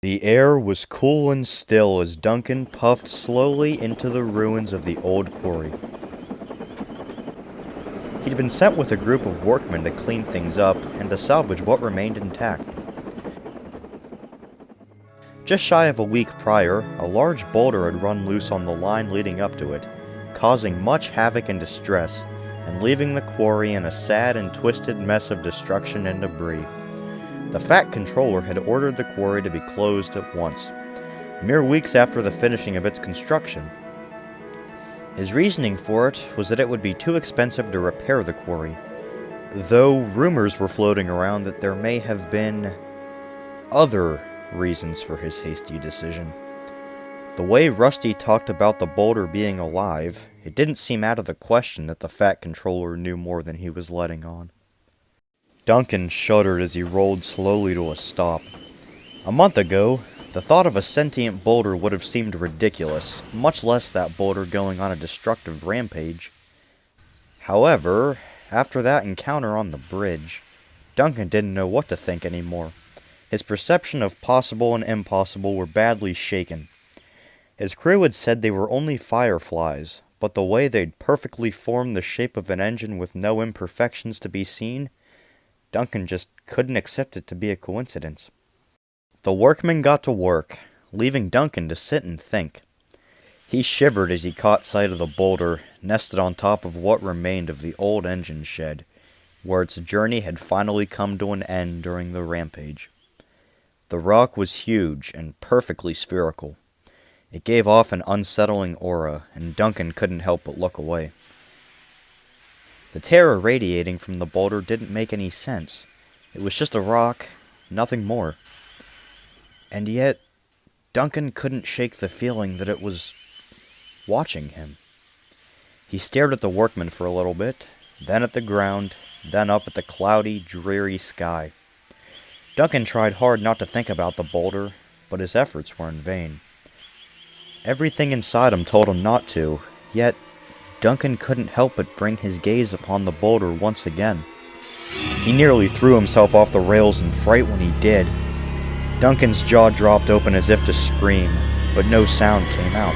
The air was cool and still as Duncan puffed slowly into the ruins of the old quarry. He'd been sent with a group of workmen to clean things up and to salvage what remained intact. Just shy of a week prior, a large boulder had run loose on the line leading up to it, causing much havoc and distress, and leaving the quarry in a sad and twisted mess of destruction and debris. The Fat Controller had ordered the quarry to be closed at once, mere weeks after the finishing of its construction. His reasoning for it was that it would be too expensive to repair the quarry, though rumors were floating around that there may have been other reasons for his hasty decision. The way Rusty talked about the boulder being alive, it didn't seem out of the question that the Fat Controller knew more than he was letting on. Duncan shuddered as he rolled slowly to a stop. A month ago, the thought of a sentient boulder would have seemed ridiculous, much less that boulder going on a destructive rampage. However, after that encounter on the bridge, Duncan didn't know what to think anymore. His perception of possible and impossible were badly shaken. His crew had said they were only fireflies, but the way they'd perfectly formed the shape of an engine with no imperfections to be seen, Duncan just couldn't accept it to be a coincidence. The workmen got to work, leaving Duncan to sit and think. He shivered as he caught sight of the boulder nested on top of what remained of the old engine shed, where its journey had finally come to an end during the rampage. The rock was huge and perfectly spherical. It gave off an unsettling aura, and Duncan couldn't help but look away. The terror radiating from the boulder didn't make any sense. It was just a rock, nothing more. And yet, Duncan couldn't shake the feeling that it was watching him. He stared at the workmen for a little bit, then at the ground, then up at the cloudy, dreary sky. Duncan tried hard not to think about the boulder, but his efforts were in vain. Everything inside him told him not to, yet Duncan couldn't help but bring his gaze upon the boulder once again. He nearly threw himself off the rails in fright when he did. Duncan's jaw dropped open as if to scream, but no sound came out.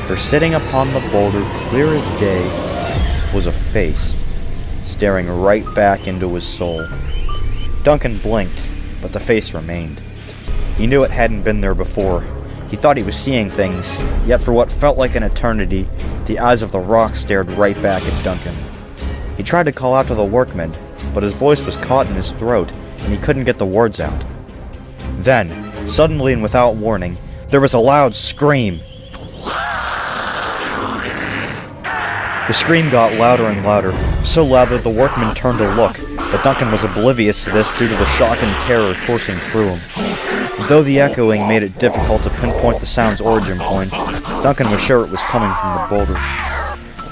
For sitting upon the boulder, clear as day, was a face, staring right back into his soul. Duncan blinked, but the face remained. He knew it hadn't been there before. He thought he was seeing things, yet for what felt like an eternity, the eyes of the rock stared right back at Duncan. He tried to call out to the workmen, but his voice was caught in his throat, and he couldn't get the words out. Then, suddenly and without warning, there was a loud scream. The scream got louder and louder, so loud that the workmen turned to look, but Duncan was oblivious to this due to the shock and terror coursing through him. Though the echoing made it difficult to pinpoint the sound's origin point, Duncan was sure it was coming from the boulder.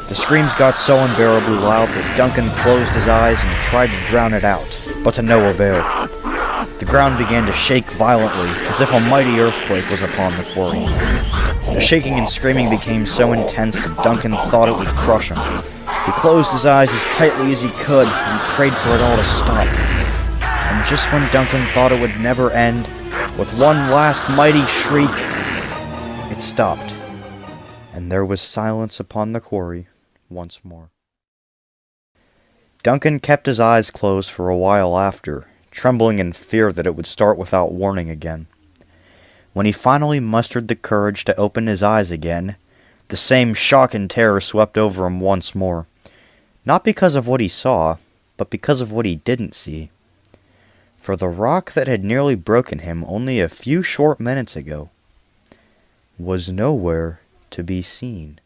The screams got so unbearably loud that Duncan closed his eyes and tried to drown it out, but to no avail. The ground began to shake violently, as if a mighty earthquake was upon the quarry. The shaking and screaming became so intense that Duncan thought it would crush him. He closed his eyes as tightly as he could and prayed for it all to stop. And just when Duncan thought it would never end, with one last mighty shriek, it stopped, and there was silence upon the quarry once more. Duncan kept his eyes closed for a while after, trembling in fear that it would start without warning again. When he finally mustered the courage to open his eyes again, the same shock and terror swept over him once more, not because of what he saw, but because of what he didn't see. For the rock that had nearly broken him only a few short minutes ago was nowhere to be seen.